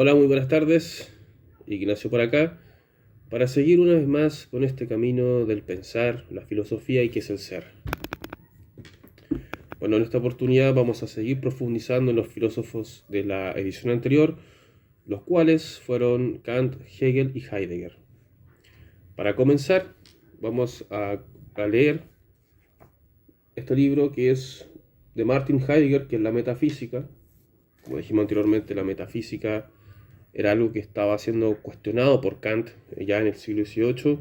Hola, muy buenas tardes. Ignacio por acá, para seguir una vez más con este camino del pensar, la filosofía y qué es el ser. Bueno, en esta oportunidad vamos a seguir profundizando en los filósofos de la edición anterior, los cuales fueron Kant, Hegel y Heidegger. Para comenzar, vamos a leer este libro que es de Martin Heidegger, que es la metafísica. Como dijimos anteriormente, la metafísica era algo que estaba siendo cuestionado por Kant ya en el siglo XVIII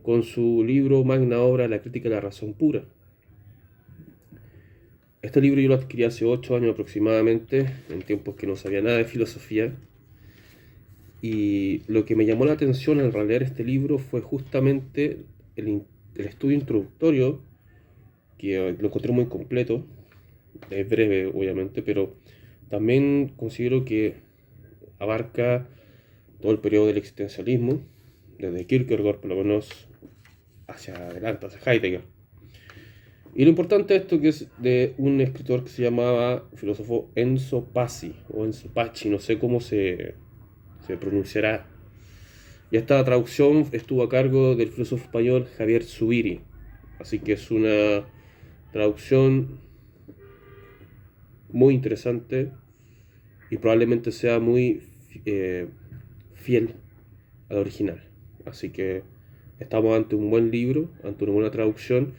con su libro magna obra La crítica de la razón pura. Este libro yo lo adquirí hace 8 años aproximadamente, en tiempos que no sabía nada de filosofía, y lo que me llamó la atención al releer este libro fue justamente el estudio introductorio, que lo encontré muy completo, es breve obviamente, pero también considero que abarca todo el periodo del existencialismo, desde Kierkegaard por lo menos hacia adelante, hacia Heidegger. Y lo importante de esto que es de un escritor que se llamaba filósofo Enzo Pazzi, o Enzo Pacci, no sé cómo se pronunciará. Y esta traducción estuvo a cargo del filósofo español Javier Zubiri. Así que es una traducción muy interesante y probablemente sea muy fiel al original. Así que estamos ante un buen libro, ante una buena traducción,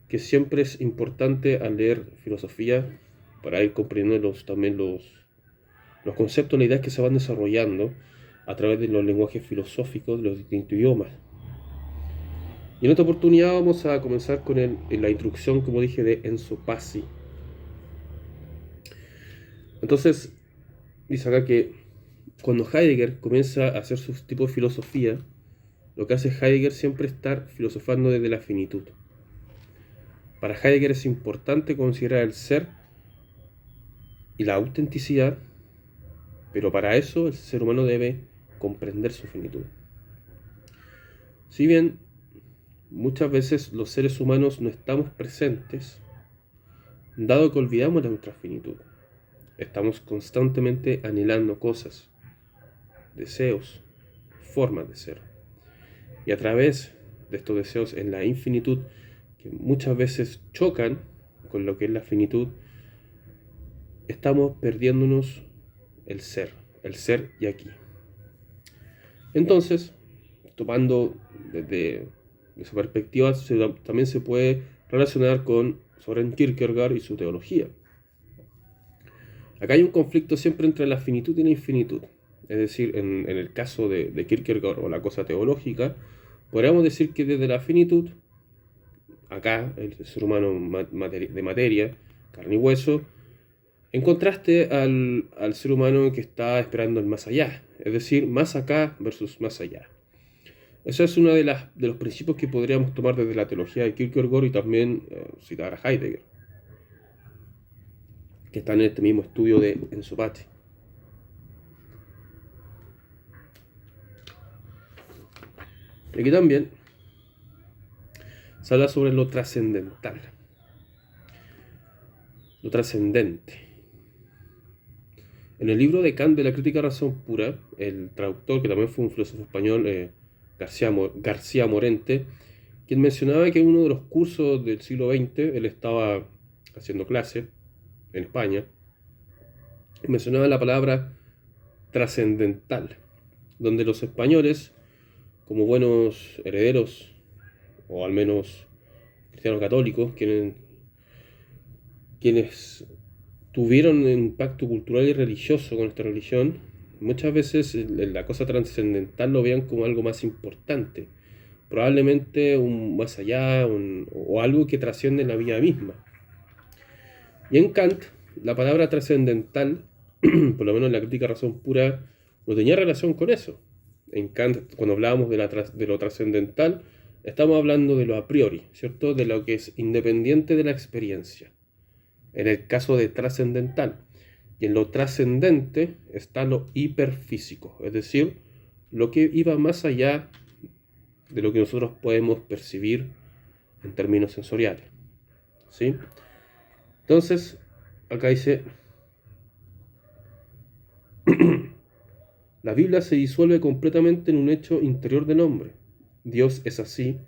que siempre es importante al leer filosofía para ir comprendiendo también los conceptos, las ideas que se van desarrollando a través de los lenguajes filosóficos de los distintos idiomas. Y en esta oportunidad vamos a comenzar con la introducción, como dije, de Enzo Pazzi. Entonces, dice acá que cuando Heidegger comienza a hacer su tipo de filosofía, lo que hace Heidegger siempre es estar filosofando desde la finitud. Para Heidegger es importante considerar el ser y la autenticidad, pero para eso el ser humano debe comprender su finitud. Si bien muchas veces los seres humanos no estamos presentes, dado que olvidamos de nuestra finitud, estamos constantemente anhelando cosas, deseos, formas de ser. Y a través de estos deseos en la infinitud, que muchas veces chocan con lo que es la finitud, estamos perdiéndonos el ser y aquí. Entonces, tomando desde esa perspectiva, también se puede relacionar con Soren Kierkegaard y su teología. Acá hay un conflicto siempre entre la finitud y la infinitud. Es decir, en el caso de Kierkegaard o la cosa teológica, podríamos decir que desde la finitud, acá, el ser humano de materia, carne y hueso, en contraste al ser humano que está esperando el más allá, es decir, más acá versus más allá. Ese es uno de los principios que podríamos tomar desde la teología de Kierkegaard y también citar a Heidegger, que está en este mismo estudio de Enzo Pazzi. Y aquí también se habla sobre lo trascendental, lo trascendente. En el libro de Kant de la crítica de la razón pura, el traductor, que también fue un filósofo español, García Morente, quien mencionaba que en uno de los cursos del siglo XX, él estaba haciendo clase en España, y mencionaba la palabra trascendental, donde los españoles, como buenos herederos, o al menos cristianos católicos, quienes tuvieron un impacto cultural y religioso con esta religión, muchas veces la cosa trascendental lo vean como algo más importante, probablemente un más allá, o algo que trasciende la vida misma. Y en Kant, la palabra trascendental, por lo menos en la crítica razón pura, no tenía relación con eso. En Kant, cuando hablábamos de lo trascendental, estamos hablando de lo a priori, ¿cierto? De lo que es independiente de la experiencia. En el caso de trascendental. Y en lo trascendente está lo hiperfísico, es decir, lo que iba más allá de lo que nosotros podemos percibir en términos sensoriales. ¿Sí? Entonces, acá dice, La Biblia se disuelve completamente en un hecho interior del hombre. Dios es así,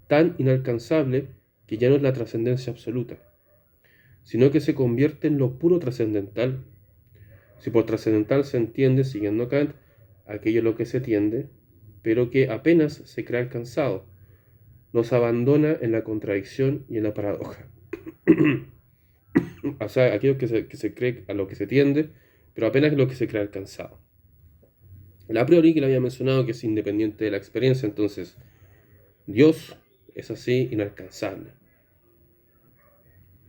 tan inalcanzable que ya no es la trascendencia absoluta, sino que se convierte en lo puro trascendental. Si por trascendental se entiende, siguiendo Kant, aquello a lo que se tiende, pero que apenas se cree alcanzado, nos abandona en la contradicción y en la paradoja. O sea, aquello que se cree a lo que se tiende, pero apenas lo que se cree alcanzado. La a priori que le había mencionado que es independiente de la experiencia, entonces Dios es así inalcanzable,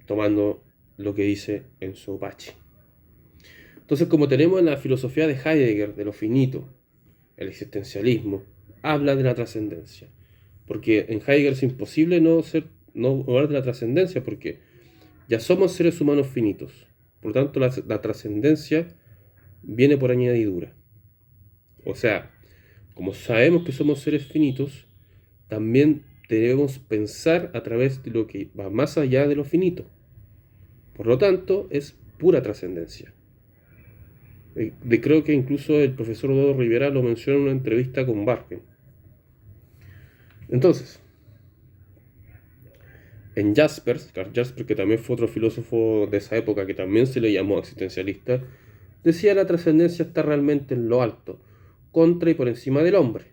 tomando lo que dice en su Pachi. Entonces, como tenemos en la filosofía de Heidegger de lo finito, el existencialismo, habla de la trascendencia. Porque en Heidegger es imposible no hablar de la trascendencia, porque ya somos seres humanos finitos. Por lo tanto, la trascendencia viene por añadidura. O sea, como sabemos que somos seres finitos, también debemos pensar a través de lo que va más allá de lo finito. Por lo tanto, es pura trascendencia. Creo que incluso el profesor Dodo Rivera lo menciona en una entrevista con Barken. Entonces, en Jaspers, Karl Jaspers, que también fue otro filósofo de esa época, que también se le llamó existencialista, decía: la trascendencia está realmente en lo alto, contra y por encima del hombre.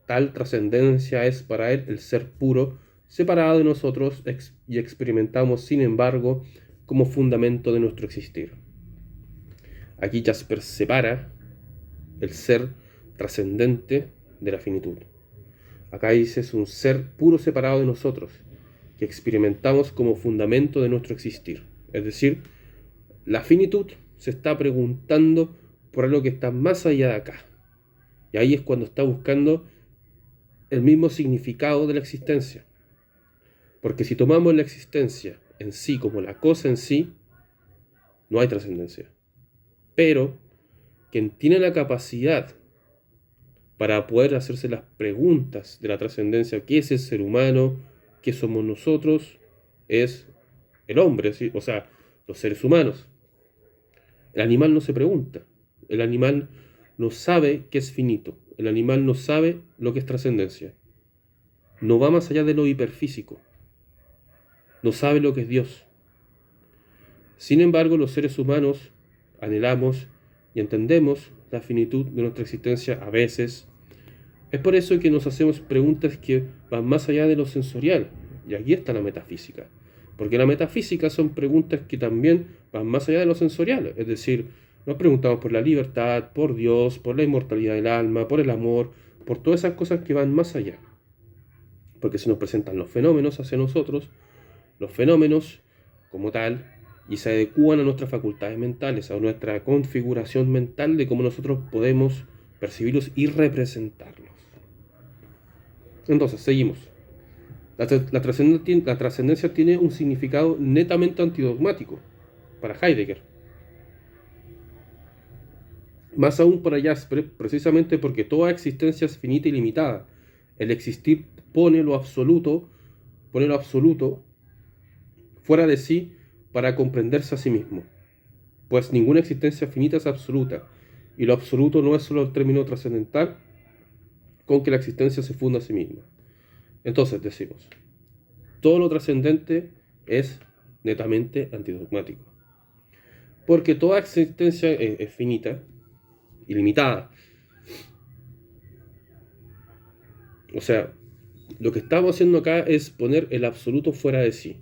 Tal trascendencia es para él el ser puro, separado de nosotros, y experimentamos, sin embargo, como fundamento de nuestro existir. Aquí Jaspers separa el ser trascendente de la finitud. Acá dice: es un ser puro separado de nosotros, que experimentamos como fundamento de nuestro existir. Es decir, la finitud se está preguntando por algo que está más allá de acá. Y ahí es cuando está buscando el mismo significado de la existencia. Porque si tomamos la existencia en sí como la cosa en sí, no hay trascendencia. Pero quien tiene la capacidad para poder hacerse las preguntas de la trascendencia, ¿qué es el ser humano? ¿Qué somos nosotros? Es el hombre, ¿sí? O sea, los seres humanos. El animal no se pregunta. El animal no sabe qué es finito. El animal no sabe lo que es trascendencia. No va más allá de lo hiperfísico. No sabe lo que es Dios. Sin embargo, los seres humanos anhelamos y entendemos la finitud de nuestra existencia a veces. Es por eso que nos hacemos preguntas que van más allá de lo sensorial. Y aquí está la metafísica. Porque la metafísica son preguntas que también van más allá de lo sensorial. Es decir, nos preguntamos por la libertad, por Dios, por la inmortalidad del alma, por el amor, por todas esas cosas que van más allá. Porque se nos presentan los fenómenos hacia nosotros, los fenómenos como tal, y se adecúan a nuestras facultades mentales, a nuestra configuración mental de cómo nosotros podemos percibirlos y representarlos. Entonces, seguimos. La trascendencia tiene un significado netamente antidogmático para Heidegger. Más aún para Jaspers, precisamente porque toda existencia es finita y limitada. El existir pone lo absoluto fuera de sí para comprenderse a sí mismo. Pues ninguna existencia finita es absoluta, y lo absoluto no es solo el término trascendental con que la existencia se funda a sí misma. Entonces decimos, todo lo trascendente es netamente antidogmático. Porque toda existencia es finita, ilimitada. O sea, lo que estamos haciendo acá es poner el absoluto fuera de sí,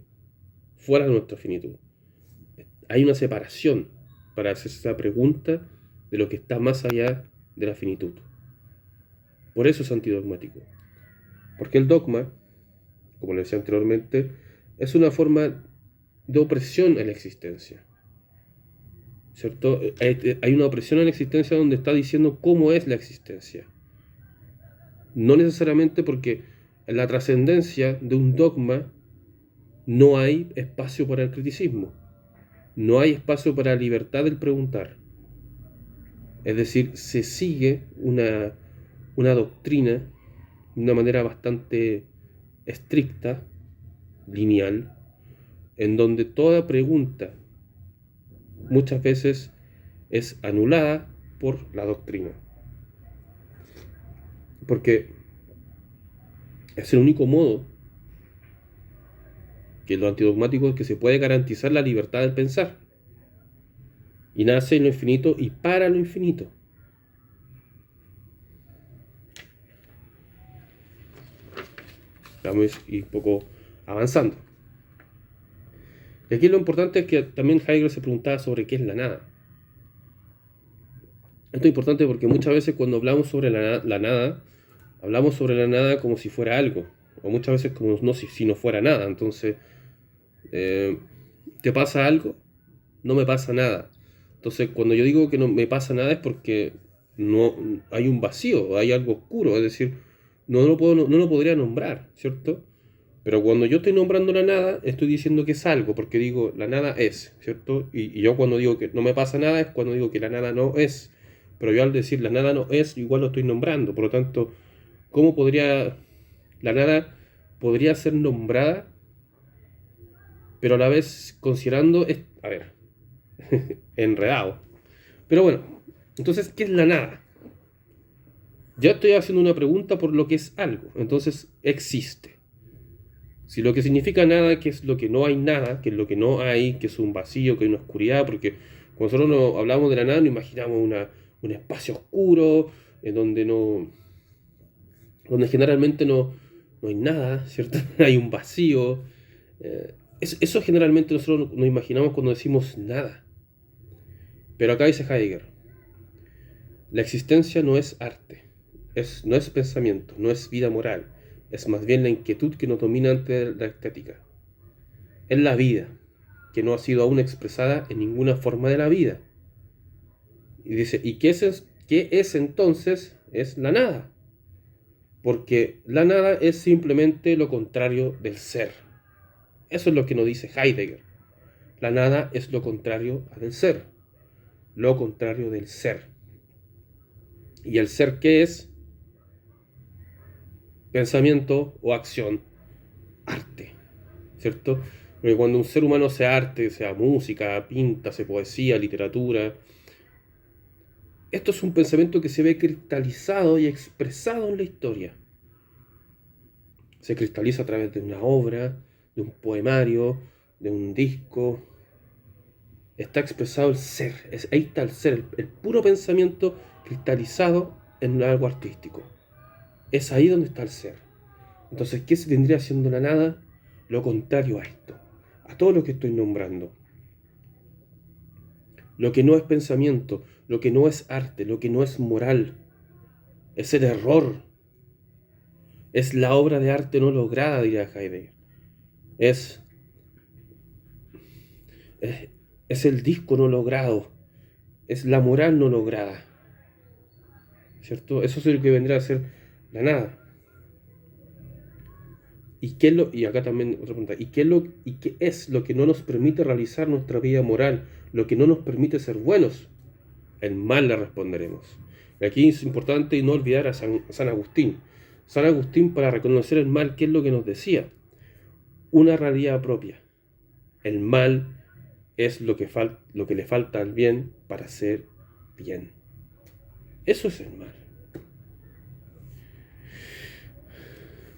fuera de nuestra finitud. Hay una separación para hacer esa pregunta de lo que está más allá de la finitud. Por eso es antidogmático. Porque el dogma, como le decía anteriormente, es una forma de opresión en la existencia. ¿Cierto? Hay una opresión en la existencia donde está diciendo cómo es la existencia. No necesariamente porque en la trascendencia de un dogma no hay espacio para el criticismo. No hay espacio para la libertad del preguntar. Es decir, se sigue una doctrina de una manera bastante estricta, lineal, en donde toda pregunta muchas veces es anulada por la doctrina. Porque es el único modo que lo antidogmático es que se puede garantizar la libertad del pensar. Y nace en lo infinito y para lo infinito. Vamos a ir un poco avanzando. Y aquí lo importante es que también Heidegger se preguntaba sobre qué es la nada. Esto es importante porque muchas veces cuando hablamos sobre la nada, hablamos sobre la nada como si fuera algo, o muchas veces como no, si no fuera nada. Entonces, eh, ¿te pasa algo? No me pasa nada. Entonces, cuando yo digo que no me pasa nada es porque no hay un vacío, hay algo oscuro, es decir, no lo podría nombrar, ¿cierto? Pero cuando yo estoy nombrando la nada, estoy diciendo que es algo, porque digo, la nada es, ¿cierto? Y yo cuando digo que no me pasa nada es cuando digo que la nada no es. Pero yo al decir la nada no es, igual lo estoy nombrando. Por lo tanto, ¿cómo podría... La nada podría ser nombrada, pero a la vez considerando... A ver, enredado. Pero bueno, entonces, ¿qué es la nada? Ya estoy haciendo una pregunta por lo que es algo. Entonces, existe. Si lo que significa nada, que es lo que no hay nada, que es lo que no hay, que es un vacío, que hay una oscuridad, porque cuando nosotros hablamos de la nada, nos imaginamos un espacio oscuro, en donde donde generalmente no hay nada, ¿cierto? Hay un vacío. Eso generalmente nosotros nos imaginamos cuando decimos nada. Pero acá dice Heidegger, la existencia no es arte, no es pensamiento, no es vida moral, es más bien la inquietud que nos domina ante la estética. Es la vida, que no ha sido aún expresada en ninguna forma de la vida. Y dice, ¿y qué es entonces? Es la nada. Porque la nada es simplemente lo contrario del ser. Eso es lo que nos dice Heidegger. La nada es lo contrario del ser. Lo contrario del ser. ¿Y el ser qué es? Pensamiento o acción. Arte. ¿Cierto? Porque cuando un ser humano sea arte, sea música, pinta, sea poesía, literatura, esto es un pensamiento que se ve cristalizado y expresado en la historia. Se cristaliza a través de una obra, de un poemario, de un disco. Está expresado el ser. Ahí está el ser, el puro pensamiento cristalizado en algo artístico. Es ahí donde está el ser. Entonces, ¿qué se vendría siendo la nada? Lo contrario a esto, a todo lo que estoy nombrando. Lo que no es pensamiento, lo que no es arte, lo que no es moral, es el error. Es la obra de arte no lograda, diría Heidegger. Es, es, es el disco no logrado. Es la moral no lograda. ¿Cierto? Eso es lo que vendrá a ser la nada. Y acá también otra pregunta, ¿y qué es lo que no nos permite realizar nuestra vida moral? Lo que no nos permite ser buenos. El mal, le responderemos. Y aquí es importante no olvidar a San Agustín. San Agustín, para reconocer el mal, ¿qué es lo que nos decía? Una realidad propia. El mal es lo que le falta al bien para ser bien. Eso es el mal.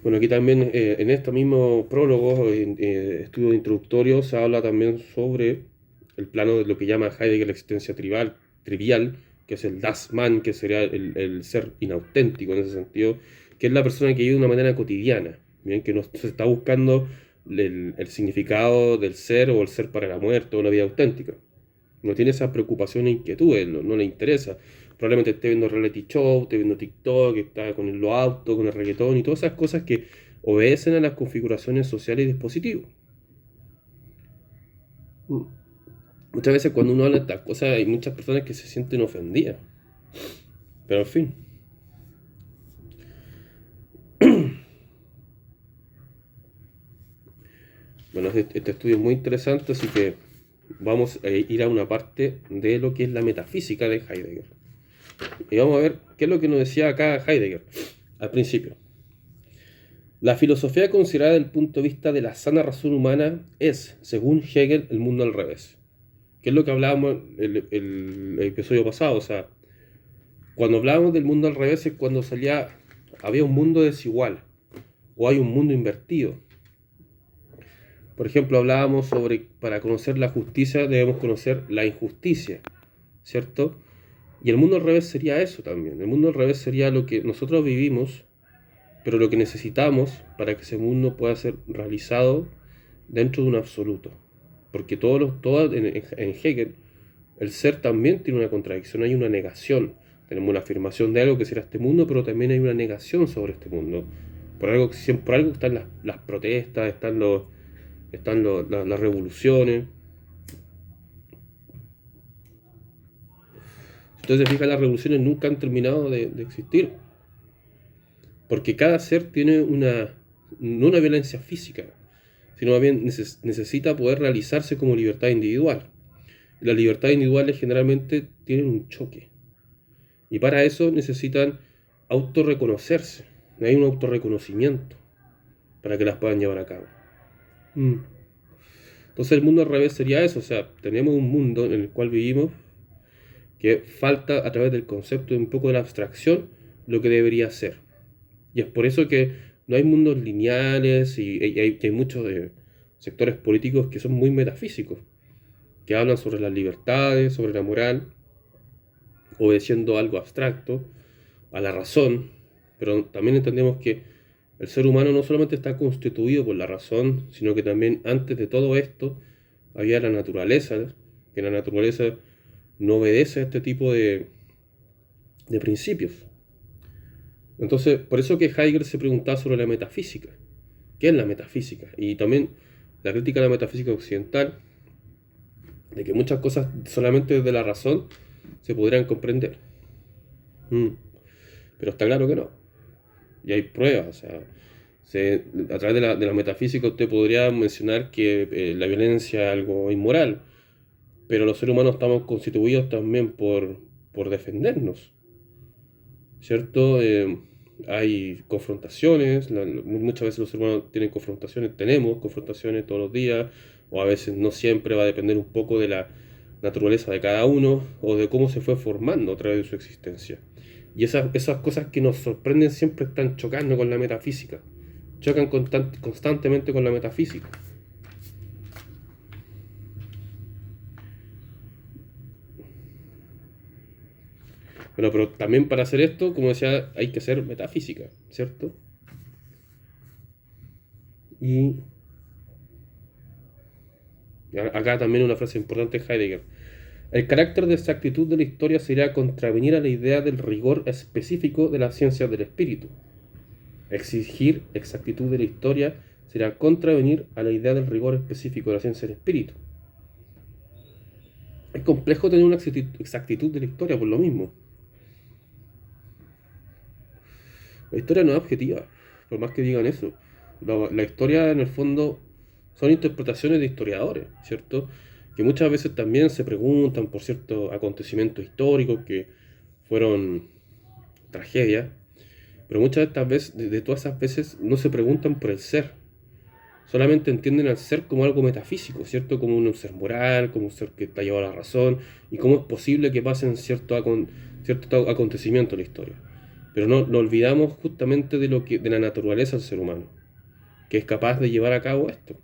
Bueno, aquí también en este mismo prólogo, estudio introductorio, se habla también sobre el plano de lo que llama Heidegger la existencia trivial, que es el Das Man, que sería el ser inauténtico en ese sentido, que es la persona que vive de una manera cotidiana, bien, que no se está buscando el significado del ser o el ser para la muerte o la vida auténtica. No tiene esa preocupación e inquietudes, no le interesa. Probablemente esté viendo reality show, esté viendo TikTok, está con los autos, con el reggaetón y todas esas cosas que obedecen a las configuraciones sociales y dispositivos. Muchas veces cuando uno habla de estas cosas hay muchas personas que se sienten ofendidas. Pero en fin. Bueno, este estudio es muy interesante, así que vamos a ir a una parte de lo que es la metafísica de Heidegger. Y vamos a ver qué es lo que nos decía acá Heidegger al principio. La filosofía considerada desde el punto de vista de la sana razón humana es, según Hegel, el mundo al revés. Que es lo que hablábamos el episodio pasado. O sea, cuando hablábamos del mundo al revés es cuando salía había un mundo desigual o hay un mundo invertido. Por ejemplo, hablábamos sobre para conocer la justicia debemos conocer la injusticia, ¿cierto? Y el mundo al revés sería eso también. El mundo al revés sería lo que nosotros vivimos, pero lo que necesitamos para que ese mundo pueda ser realizado dentro de un absoluto. Porque en Hegel, el ser también tiene una contradicción, hay una negación. Tenemos una afirmación de algo que será este mundo, pero también hay una negación sobre este mundo. Por algo están las protestas, las revoluciones. Entonces, fíjate, las revoluciones nunca han terminado de existir. Porque cada ser tiene no una violencia física, sino más bien necesita poder realizarse como libertad individual. Las libertades individuales generalmente tienen un choque. Y para eso necesitan autorreconocerse. Hay un autorreconocimiento para que las puedan llevar a cabo. Entonces el mundo al revés sería eso. O sea, tenemos un mundo en el cual vivimos que falta a través del concepto de un poco de la abstracción lo que debería ser. Y es por eso que no hay mundos lineales y hay muchos sectores políticos que son muy metafísicos, que hablan sobre las libertades, sobre la moral, obedeciendo algo abstracto, a la razón, pero también entendemos que el ser humano no solamente está constituido por la razón, sino que también antes de todo esto había la naturaleza, que la naturaleza no obedece a este tipo de principios. Entonces, por eso que Heidegger se preguntaba sobre la metafísica. ¿Qué es la metafísica? Y también la crítica a la metafísica occidental, de que muchas cosas solamente desde la razón se podrían comprender. Pero está claro que no. Y hay pruebas. O sea, a través de la metafísica usted podría mencionar que la violencia es algo inmoral, pero los seres humanos estamos constituidos también por defendernos, ¿cierto? Hay confrontaciones, muchas veces los seres humanos tenemos confrontaciones todos los días, o a veces no siempre, va a depender un poco de la naturaleza de cada uno o de cómo se fue formando a través de su existencia. Y esas cosas que nos sorprenden siempre están chocando con la metafísica, chocan constantemente con la metafísica. Bueno, pero también para hacer esto, como decía, hay que ser metafísica, ¿cierto? Y acá también una frase importante de Heidegger. El carácter de exactitud de la historia sería contravenir a la idea del rigor específico de las ciencias del espíritu. Exigir exactitud de la historia será contravenir a la idea del rigor específico de la ciencia del espíritu. Es complejo tener una exactitud de la historia por lo mismo. La historia no es objetiva, por más que digan eso. La historia, en el fondo, son interpretaciones de historiadores, ¿cierto? Que muchas veces también se preguntan por ciertos acontecimientos históricos que fueron tragedias, pero muchas de estas veces, de todas esas veces, no se preguntan por el ser. Solamente entienden al ser como algo metafísico, ¿cierto? Como un ser moral, como un ser que está llevado a la razón, y cómo es posible que pasen ciertos acontecimientos en la historia. Pero no olvidamos justamente de la naturaleza del ser humano, que es capaz de llevar a cabo esto.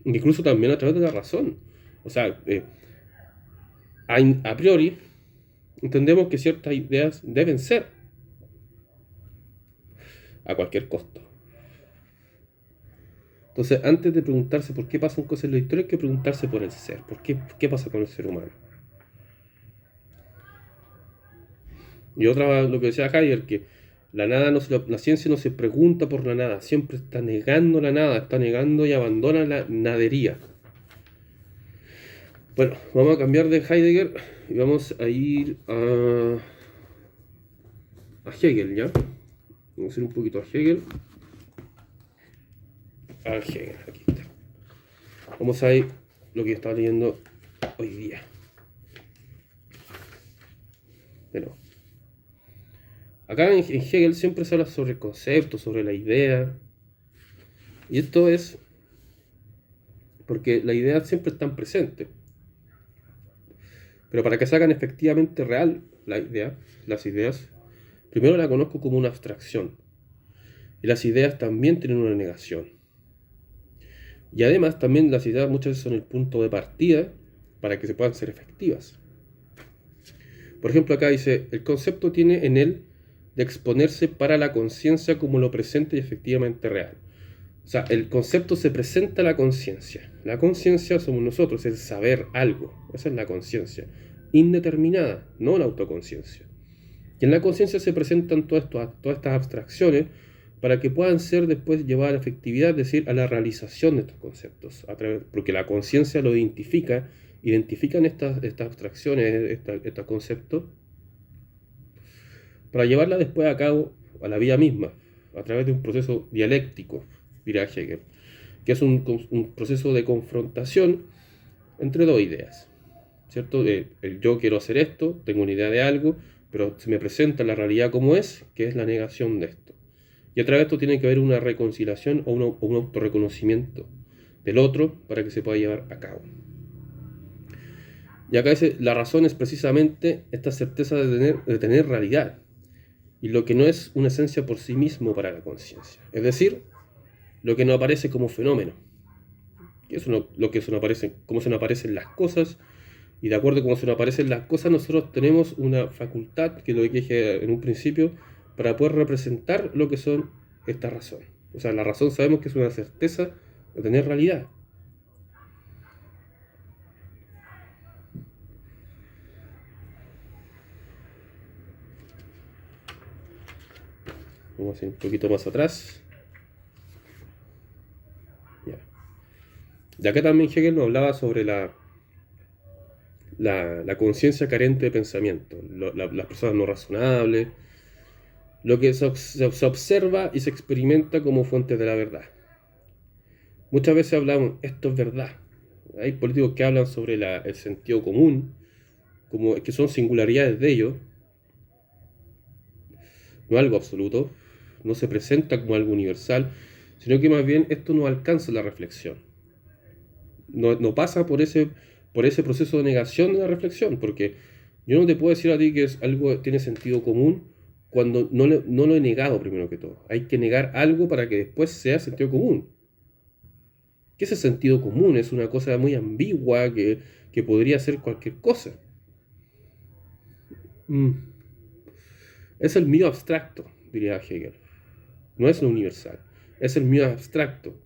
Incluso también a través de la razón. O sea, a priori, entendemos que ciertas ideas deben ser a cualquier costo. Entonces, antes de preguntarse por qué pasan cosas en la historia, hay que preguntarse por el ser. ¿Qué pasa con el ser humano? Y otra, lo que decía Heidegger, que la ciencia no se pregunta por la nada, siempre está negando la nada, está negando y abandona la nadería. Bueno, vamos a cambiar de Heidegger y vamos a ir a Hegel, ¿ya? Vamos a ir un poquito a Hegel. A Hegel, aquí está. Vamos a ir lo que estaba leyendo hoy día. Bueno, acá en Hegel siempre se habla sobre el concepto, sobre la idea. Y esto es porque las ideas siempre están presentes. Pero para que se hagan efectivamente real las ideas, primero la conozco como una abstracción. Y las ideas también tienen una negación. Y además también las ideas muchas veces son el punto de partida para que se puedan ser efectivas. Por ejemplo, acá dice, el concepto tiene en él de exponerse para la conciencia como lo presente y efectivamente real. O sea, el concepto se presenta a la conciencia. La conciencia somos nosotros, el saber algo. Esa es la conciencia. Indeterminada, no la autoconciencia. Y en la conciencia se presentan todas estas abstracciones para que puedan ser después llevadas a la efectividad, es decir, a la realización de estos conceptos. Porque la conciencia lo identifican estas abstracciones, estos conceptos, para llevarla después a cabo a la vida misma, a través de un proceso dialéctico, dirá Hegel, que es un proceso de confrontación entre dos ideas, ¿cierto? El yo quiero hacer esto, tengo una idea de algo, pero se me presenta la realidad como es, que es la negación de esto. Y a través de esto tiene que haber una reconciliación o un autorreconocimiento del otro para que se pueda llevar a cabo. Y acá dice, la razón es precisamente esta certeza de tener realidad, y lo que no es una esencia por sí mismo para la conciencia. Es decir, lo que no aparece como fenómeno. Cómo se nos aparecen las cosas, y de acuerdo a cómo se nos aparecen las cosas, nosotros tenemos una facultad, que lo que dije en un principio, para poder representar lo que son estas razones. O sea, la razón sabemos que es una certeza de tener realidad. Vamos a ir un poquito más atrás. Ya. De acá también Hegel nos hablaba sobre la conciencia carente de pensamiento, las personas no razonables, lo que se observa y se experimenta como fuente de la verdad. Muchas veces hablamos, esto es verdad. Hay políticos que hablan sobre el sentido común, como que son singularidades de ellos, no algo absoluto, no se presenta como algo universal, sino que más bien esto no alcanza la reflexión. No pasa por ese proceso de negación de la reflexión, porque yo no te puedo decir a ti que es algo tiene sentido común cuando no lo he negado primero que todo. Hay que negar algo para que después sea sentido común. ¿Qué es el sentido común? Es una cosa muy ambigua que podría ser cualquier cosa. Es el mío abstracto, diría Hegel. No es lo universal. Es el mío abstracto.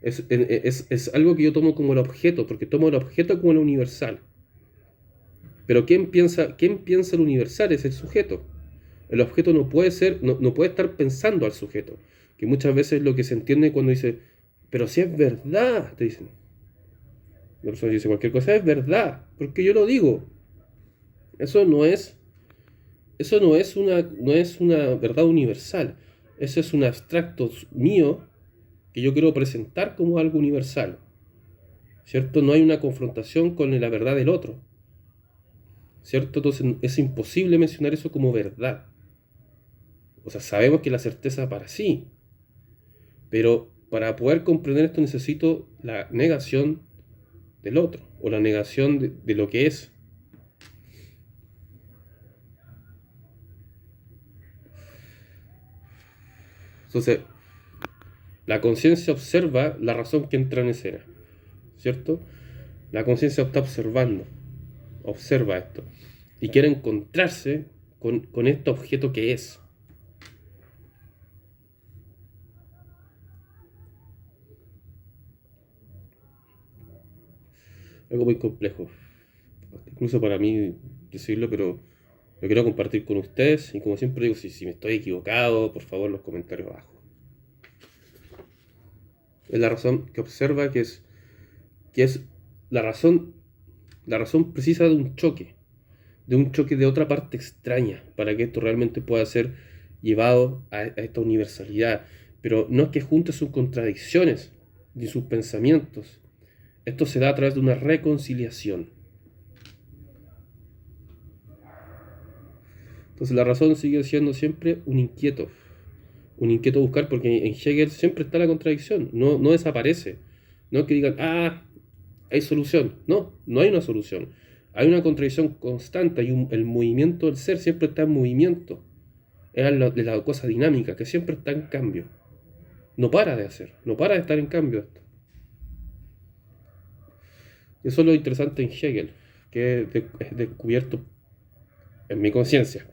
Es algo que yo tomo como el objeto, porque tomo el objeto como el universal. Pero ¿quién piensa el universal? Es el sujeto. El objeto no puede estar pensando al sujeto. Que muchas veces es lo que se entiende cuando dice, pero si es verdad, te dicen. La persona dice cualquier cosa, es verdad, porque yo lo digo. Eso no es una verdad universal. Eso es un abstracto mío que yo quiero presentar como algo universal, ¿cierto? No hay una confrontación con la verdad del otro, ¿cierto? Entonces es imposible mencionar eso como verdad. O sea, sabemos que la certeza para sí, pero para poder comprender esto necesito la negación del otro, o la negación de lo que es. Entonces, la conciencia observa la razón que entra en escena, ¿cierto? La conciencia está observa esto, y quiere encontrarse con este objeto que es. Algo muy complejo, incluso para mí decirlo, pero lo quiero compartir con ustedes, y como siempre digo, si me estoy equivocado, por favor, los comentarios abajo. Es la razón que observa, que es la razón precisa de un choque de otra parte extraña, para que esto realmente pueda ser llevado a esta universalidad. Pero no es que junte sus contradicciones ni sus pensamientos. Esto se da a través de una reconciliación. Entonces la razón sigue siendo siempre un inquieto buscar, porque en Hegel siempre está la contradicción, no desaparece. No que digan, hay solución. No hay una solución. Hay una contradicción constante, el movimiento del ser siempre está en movimiento. Es la cosa dinámica, que siempre está en cambio. no para de hacer, no para de estar en cambio esto. Eso es lo interesante en Hegel, que es descubierto en mi conciencia.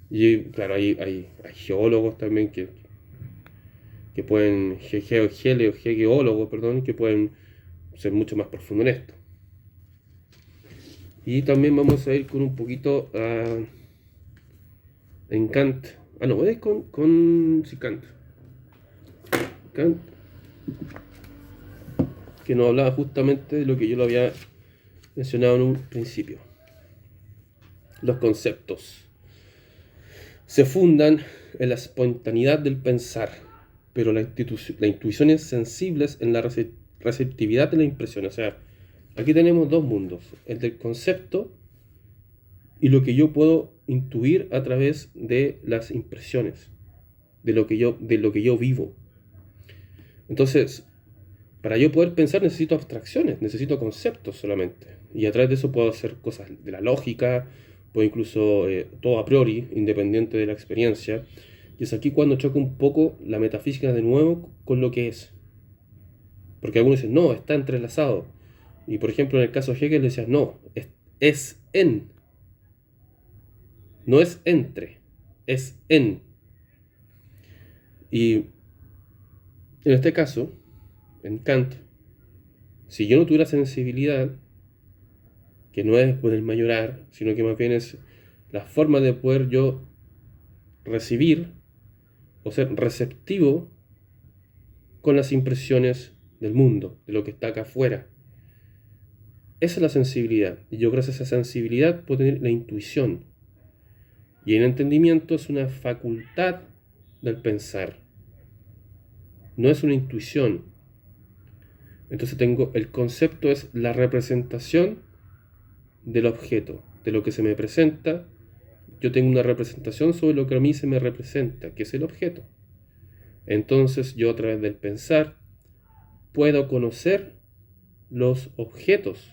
Y claro, hay geólogos también que pueden, geólogos, perdón, que pueden ser mucho más profundos en esto. Y también vamos a ir con un poquito en Kant. No, voy a ir con Kant. Kant, que nos hablaba justamente de lo que yo lo había mencionado en un principio. Los conceptos se fundan en la espontaneidad del pensar, pero las intuiciones sensibles en la receptividad de la impresión. O sea, aquí tenemos dos mundos, el del concepto y lo que yo puedo intuir a través de las impresiones, de lo que yo vivo. Entonces, para yo poder pensar necesito abstracciones, necesito conceptos solamente. Y a través de eso puedo hacer cosas de la lógica, puedo incluso todo a priori, independiente de la experiencia. Y es aquí cuando choca un poco la metafísica de nuevo con lo que es. Porque algunos dicen, no, está entrelazado. Y por ejemplo, en el caso de Hegel decía, no, es en. No es entre, es en. Y en este caso, en Kant, si yo no tuviera sensibilidad, que no es poder mayorar, sino que más bien es la forma de poder yo recibir o ser receptivo con las impresiones del mundo, de lo que está acá afuera. Esa es la sensibilidad. Y yo gracias a esa sensibilidad puedo tener la intuición. Y el entendimiento es una facultad del pensar. No es una intuición. Entonces el concepto es la representación del objeto, de lo que se me presenta. Yo tengo una representación sobre lo que a mí se me representa, que es el objeto. Entonces yo a través del pensar puedo conocer los objetos,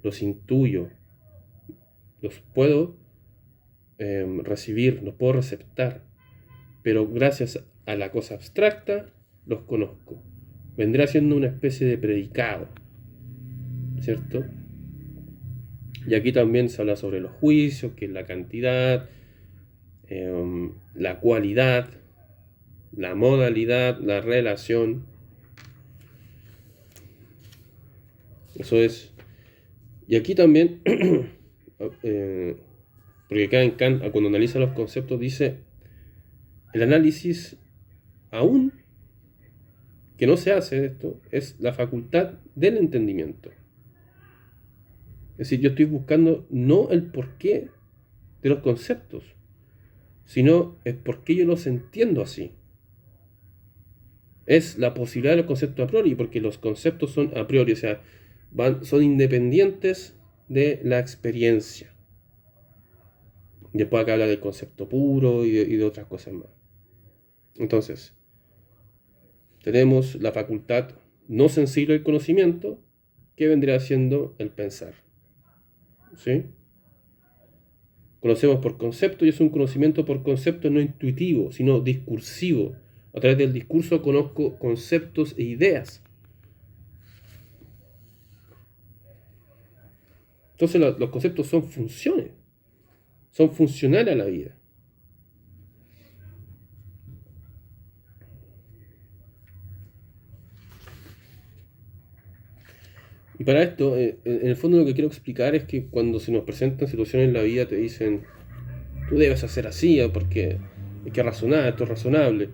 los intuyo, los puedo recibir, los puedo receptar, pero gracias a la cosa abstracta los conozco. Vendrá siendo una especie de predicado, ¿cierto? Y aquí también se habla sobre los juicios, que es la cantidad, la cualidad, la modalidad, la relación. Eso es. Y aquí también, porque acá en Kant, cuando analiza los conceptos, dice, el análisis, aún que no se hace esto, es la facultad del entendimiento. Es decir, yo estoy buscando no el porqué de los conceptos, sino el por qué yo los entiendo así. Es la posibilidad de los conceptos a priori, porque los conceptos son a priori, o sea, son independientes de la experiencia. Después acá habla del concepto puro y de otras cosas más. Entonces, tenemos la facultad no sensible del conocimiento, que vendría siendo el pensar. ¿Sí? Conocemos por concepto y es un conocimiento por concepto no intuitivo, sino discursivo. A través del discurso conozco conceptos e ideas. Entonces los conceptos son funciones, son funcionales a la vida. Y para esto, en el fondo lo que quiero explicar es que cuando se nos presentan situaciones en la vida te dicen, tú debes hacer así, porque hay que razonar, esto es razonable.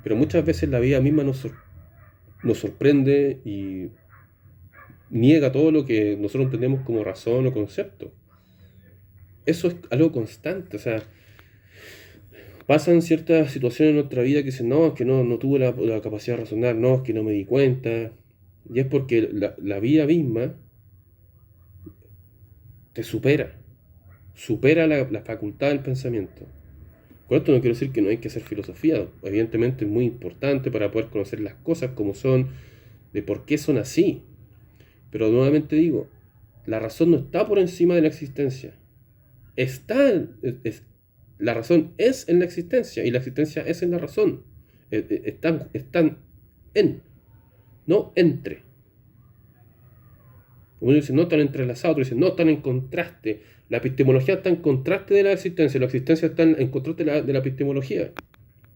Pero muchas veces la vida misma nos sorprende y niega todo lo que nosotros entendemos como razón o concepto. Eso es algo constante, o sea, pasan ciertas situaciones en nuestra vida que dicen, no, es que no tuve la capacidad de razonar, no, es que no me di cuenta. Y es porque la vida misma te supera la facultad del pensamiento. Con esto no quiero decir que no hay que hacer filosofía, evidentemente es muy importante para poder conocer las cosas como son, de por qué son así. Pero nuevamente digo, la razón no está por encima de la existencia. La razón es en la existencia y la existencia es en la razón. Están en, no entre. Uno dice, no están entrelazados, otro dice, no están en contraste. La epistemología está en contraste de la existencia está en contraste de la epistemología.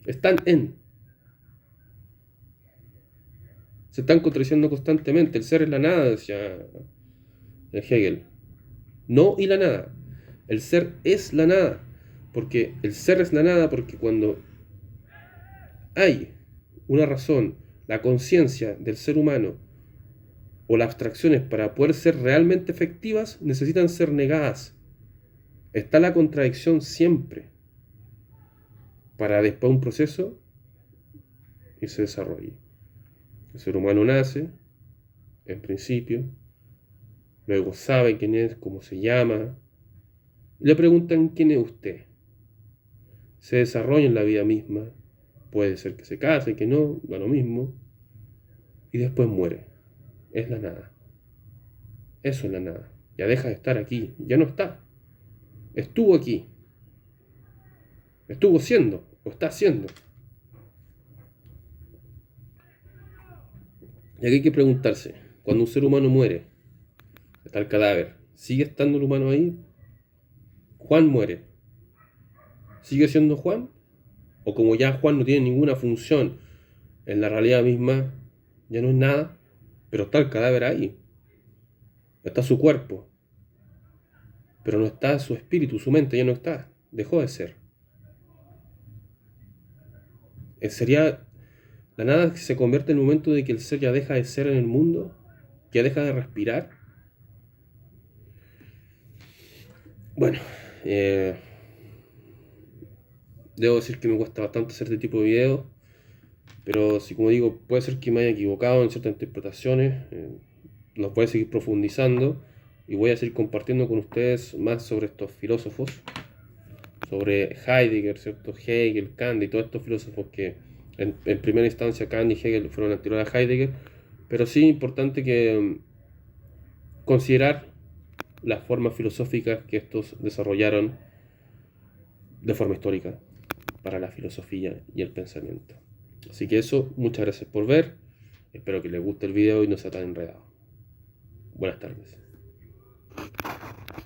Están en. Se están contradiciendo constantemente. El ser es la nada, decía Hegel. No y la nada. El ser es la nada. Porque el ser es la nada porque cuando hay una razón, la conciencia del ser humano, o las abstracciones para poder ser realmente efectivas, necesitan ser negadas. Está la contradicción siempre. Para después un proceso y se desarrolle. El ser humano nace, en principio, luego sabe quién es, cómo se llama, y le preguntan quién es usted. Se desarrolla en la vida misma, puede ser que se case, que no, da lo mismo, y después muere. Es la nada. Eso es la nada. Ya deja de estar aquí, ya no está. Estuvo aquí. Estuvo siendo, o está siendo. Y aquí hay que preguntarse, cuando un ser humano muere, está el cadáver, ¿sigue estando el humano ahí? Juan muere, ¿sigue siendo Juan? O como ya Juan no tiene ninguna función en la realidad misma, ya no es nada, pero está el cadáver ahí, está su cuerpo, pero no está su espíritu, su mente ya no está, dejó de ser. Sería la nada que se convierte en el momento de que el ser ya deja de ser en el mundo, ya deja de respirar. Bueno, debo decir que me cuesta bastante hacer este tipo de videos, pero si, como digo, puede ser que me haya equivocado en ciertas interpretaciones, los voy a seguir profundizando y voy a seguir compartiendo con ustedes más sobre estos filósofos, sobre Heidegger, ¿cierto? Hegel, Kant y todos estos filósofos que en primera instancia Kant y Hegel fueron anteriores a Heidegger, pero sí es importante que considerar las formas filosóficas que estos desarrollaron de forma histórica para la filosofía y el pensamiento. Así que eso, muchas gracias por ver, espero que les guste el video y no sea tan enredado. Buenas tardes.